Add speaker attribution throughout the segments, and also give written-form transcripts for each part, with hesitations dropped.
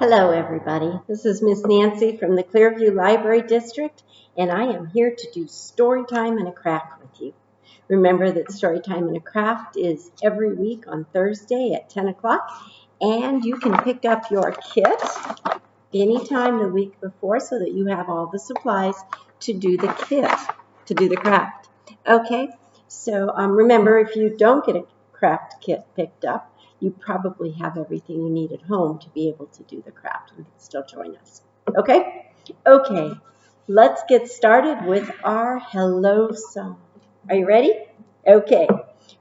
Speaker 1: Hello, everybody. This is Miss Nancy from the Clearview Library District, and I am here to do story time and a craft with you. Remember that story time and a craft is every week on Thursday at 10 o'clock, and you can pick up your kit anytime the week before so that you have all the supplies to do the kit, to do the craft. Okay, so remember, if you don't get a craft kit picked up, you probably have everything you need at home to be able to do the craft and still join us. Okay? Okay, let's get started with our hello song. Are you ready? Okay.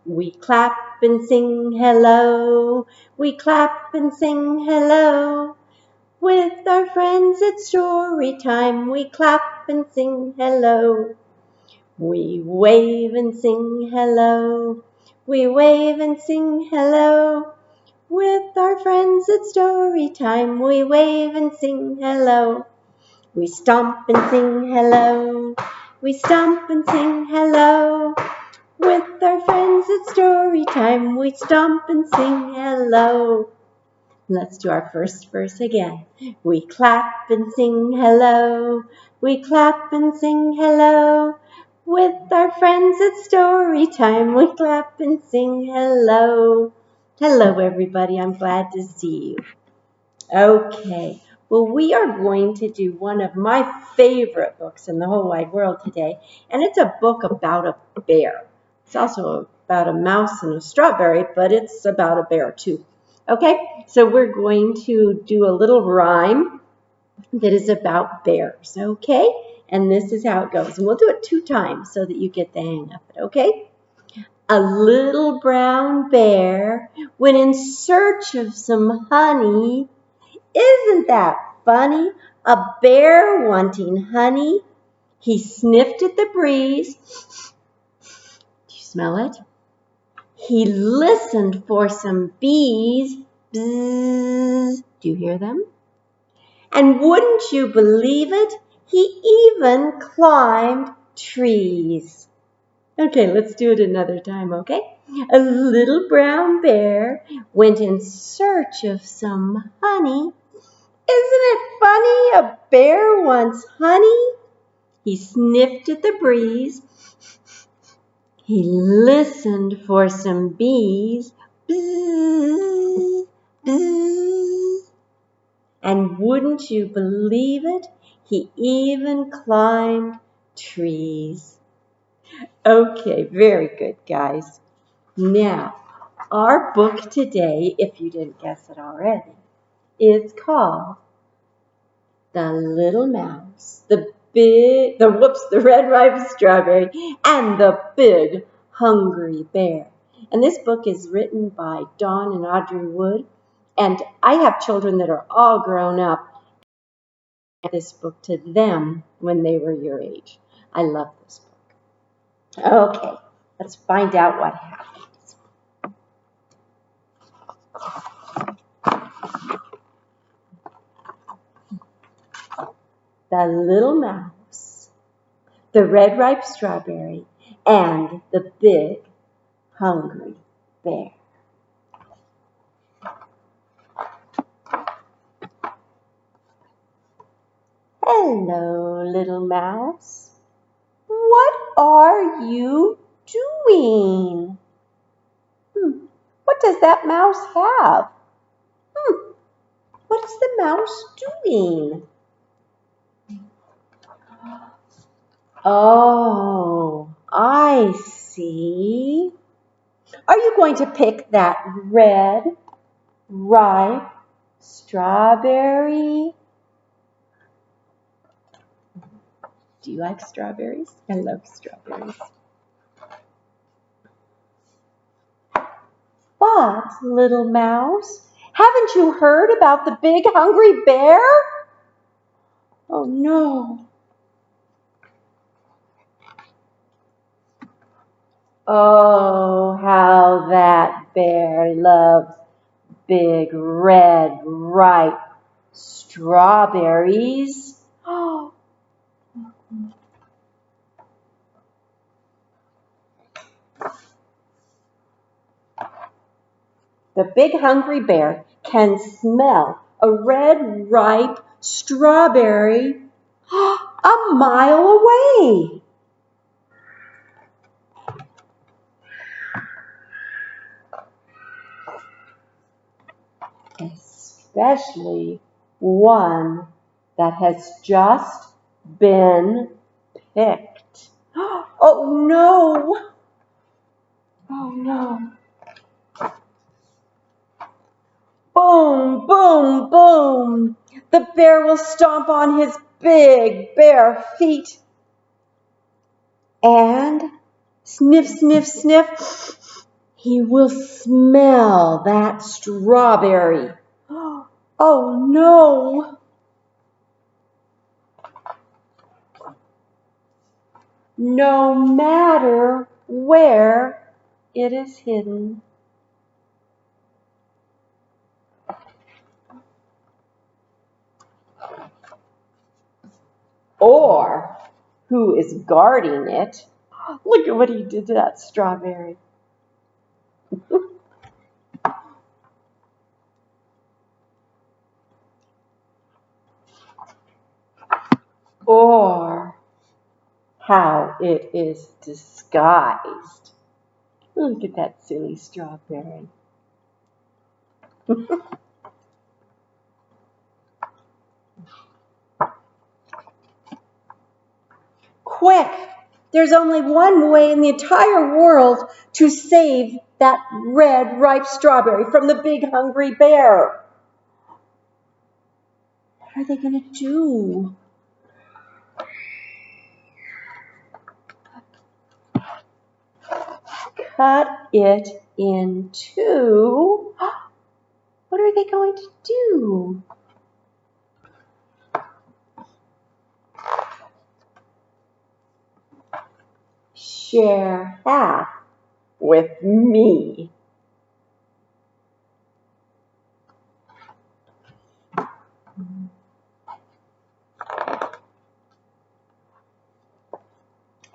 Speaker 1: We clap and sing hello. We clap and sing hello. With our friends it's story time. We clap and sing hello. We wave and sing hello. We wave and sing hello. With our friends it's story time. We wave and sing hello. We stomp and sing hello. We stomp and sing hello. With our friends it's story time. We stomp and sing hello. Let's do our first verse again. We clap and sing hello. We clap and sing hello. With our friends it's story time. We clap and sing hello. Hello, everybody. I'm glad to see you. Okay. Well, we are going to do one of my favorite books in the whole wide world today, and it's a book about a bear. It's also about a mouse and a strawberry, but it's about a bear too. Okay, so we're going to do a little rhyme that is about bears, okay? And this is how it goes. And we'll do it 2 times so that you get the hang of it, okay? A little brown bear went in search of some honey. Isn't that funny? A bear wanting honey. He sniffed at the breeze. Do you smell it? He listened for some bees. Bzzz. Do you hear them? And wouldn't you believe it? He even climbed trees. Okay, let's do it another time, okay? A little brown bear went in search of some honey. Isn't it funny? A bear wants honey. He sniffed at the breeze. He listened for some bees. Bzzz, bzzz. And wouldn't you believe it? He even climbed trees. Okay, very good, guys. Now, our book today, if you didn't guess it already, is called The Little Mouse, the Red Ripe Strawberry, and the Big Hungry Bear. And this book is written by Dawn and Audrey Wood. And I have children that are all grown up. This book to them when they were your age. I love this book. Okay, let's find out what happens. The Little Mouse, the Red Ripe Strawberry, and the Big Hungry Bear. Hello, little mouse. What are you doing? What does that mouse have? What is the mouse doing? Oh, I see. Are you going to pick that red, ripe strawberry? Do you like strawberries? I love strawberries. But, little mouse, haven't you heard about the big hungry bear? Oh no. Oh, how that bear loves big red ripe strawberries. Oh. The big hungry bear can smell a red, ripe strawberry a mile away. Especially one that has just been picked. Oh no! Oh no! Boom, boom, boom! The bear will stomp on his big bare feet and sniff, sniff, sniff. He will smell that strawberry. Oh no! No matter where it is hidden. Or who is guarding it. Look at what he did to that strawberry. Or how it is disguised. Look at that silly strawberry. Quick! There's only one way in the entire world to save that red, ripe strawberry from the big, hungry bear. What are they going to do? Cut it in two. What are they going to do? Share half with me.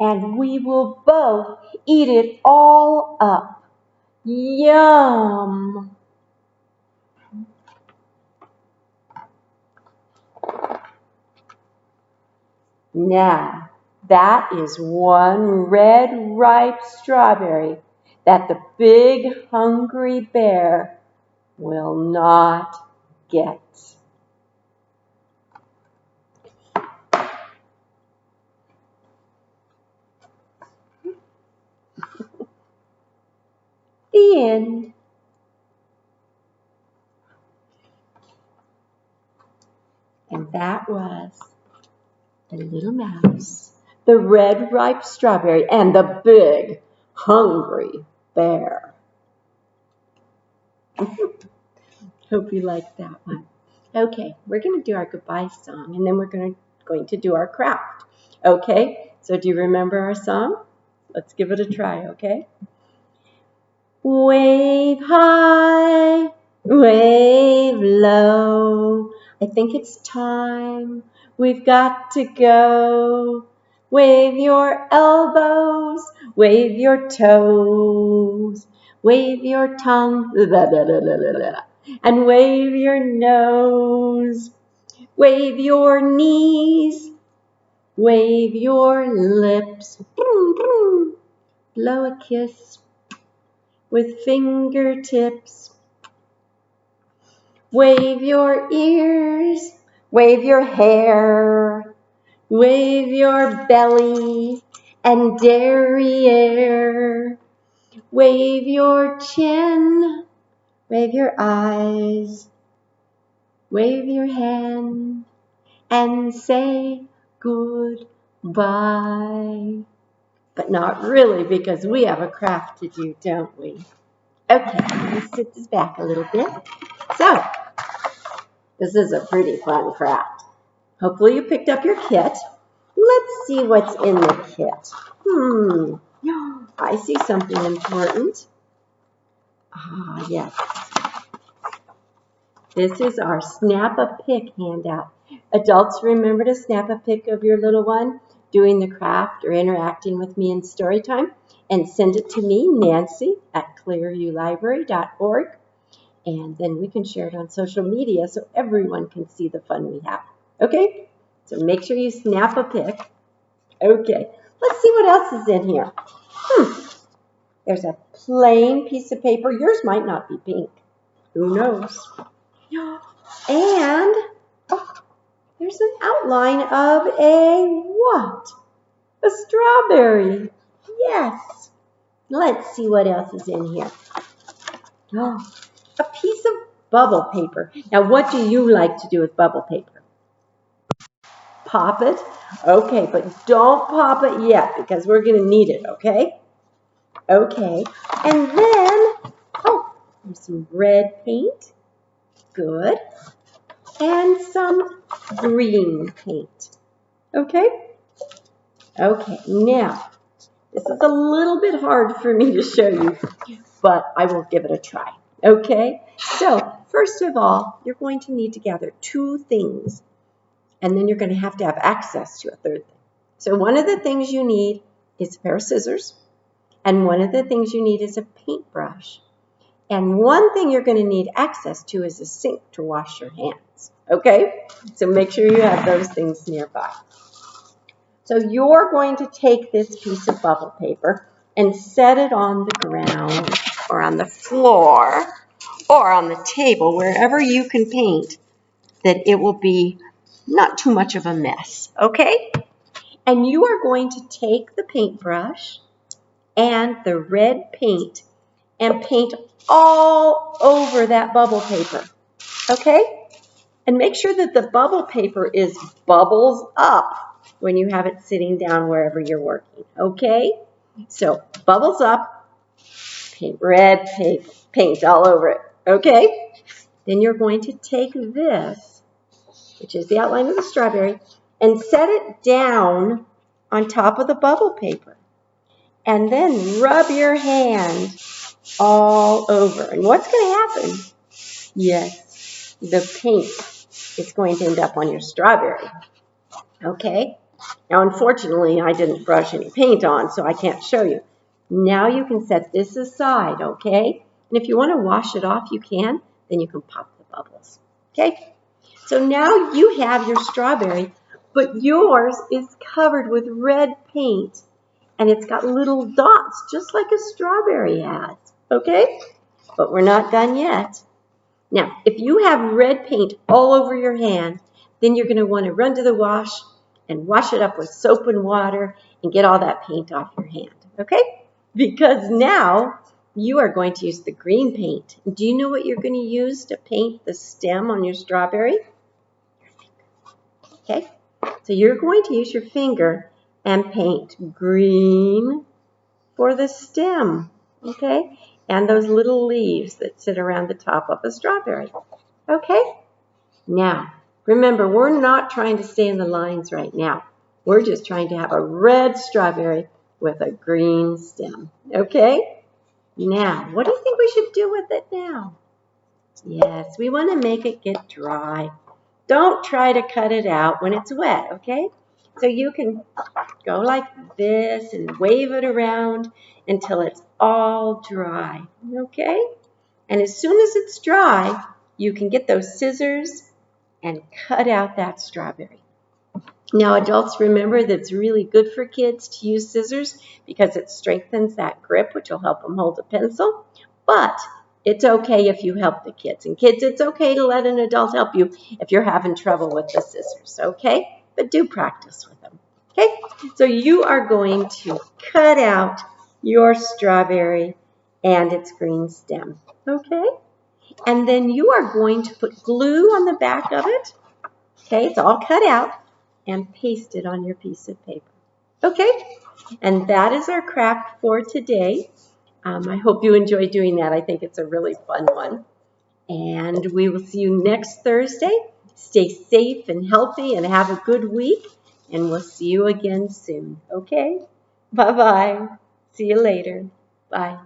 Speaker 1: And we will both eat it all up. Yum! Now, that is one red, ripe strawberry that the big, hungry bear will not get. The end. And that was the little mouse, the red, ripe strawberry, and the big, hungry bear. Hope you liked that one. Okay, we're going to do our goodbye song, and then we're going to do our craft. Okay, so do you remember our song? Let's give it a try, okay? Wave high, wave low. I think it's time. We've got to go. Wave your elbows, wave your toes, wave your tongue, and wave your nose. Wave your knees, wave your lips. Blow a kiss with fingertips. Wave your ears, wave your hair, wave your belly and derriere. Wave your chin, wave your eyes, wave your hand, and say goodbye. But not really, because we have a craft to do, don't we? Okay, let me sit this back a little bit. So, this is a pretty fun craft. Hopefully you picked up your kit. Let's see what's in the kit. I see something important. Ah, yes. This is our Snap a Pic handout. Adults, remember to snap a pic of your little one doing the craft or interacting with me in Storytime, and send it to me, Nancy, at clearviewlibrary.org. and then we can share it on social media so everyone can see the fun we have. Okay? So make sure you snap a pic. Okay, let's see what else is in here. There's a plain piece of paper. Yours might not be pink. Who knows? And there's an outline of a what? A strawberry. Yes. Let's see what else is in here. A piece of bubble paper. Now, what do you like to do with bubble paper? Pop it? Okay, but don't pop it yet because we're going to need it, okay? Okay, and then, there's some red paint. Good. And some green paint. Okay? Okay, now, this is a little bit hard for me to show you, but I will give it a try. Okay? So, first of all, you're going to need to gather two things, and then you're going to have access to a third thing. So, one of the things you need is a pair of scissors, and one of the things you need is a paintbrush. And one thing you're going to need access to is a sink to wash your hands. Okay? So make sure you have those things nearby. So you're going to take this piece of bubble paper and set it on the ground or on the floor or on the table, wherever you can paint, that it will be not too much of a mess. Okay? And you are going to take the paintbrush and the red paint and paint all over that bubble paper, okay? And make sure that the bubble paper is bubbles up when you have it sitting down wherever you're working, okay? So bubbles up, paint red paint all over it, okay? Then you're going to take this, which is the outline of the strawberry, and set it down on top of the bubble paper. And then rub your hand all over. And what's going to happen? Yes, the paint is going to end up on your strawberry. Okay? Now, unfortunately, I didn't brush any paint on, so I can't show you. Now you can set this aside, okay? And if you want to wash it off, you can. Then you can pop the bubbles. Okay? So now you have your strawberry, but yours is covered with red paint. And it's got little dots, just like a strawberry has, okay? But we're not done yet. Now, if you have red paint all over your hand, then you're going to want to run to the wash and wash it up with soap and water and get all that paint off your hand, okay? Because now you are going to use the green paint. Do you know what you're going to use to paint the stem on your strawberry? Okay? So you're going to use your finger and paint green for the stem, okay? And those little leaves that sit around the top of a strawberry, okay? Now, remember, we're not trying to stay in the lines right now. We're just trying to have a red strawberry with a green stem, okay? Now, what do you think we should do with it now? Yes, we want to make it get dry. Don't try to cut it out when it's wet, okay? So you can go like this and wave it around until it's all dry, okay? And as soon as it's dry, you can get those scissors and cut out that strawberry. Now, adults, remember that it's really good for kids to use scissors because it strengthens that grip, which will help them hold a pencil. But it's okay if you help the kids. And kids, it's okay to let an adult help you if you're having trouble with the scissors, okay? But do practice with them, okay? So you are going to cut out your strawberry and its green stem, okay? And then you are going to put glue on the back of it, okay? It's all cut out, and paste it on your piece of paper, okay? And that is our craft for today. I hope you enjoy doing that. I think it's a really fun one. And we will see you next Thursday. Stay safe and healthy and have a good week. And we'll see you again soon, okay? Bye-bye. See you later. Bye.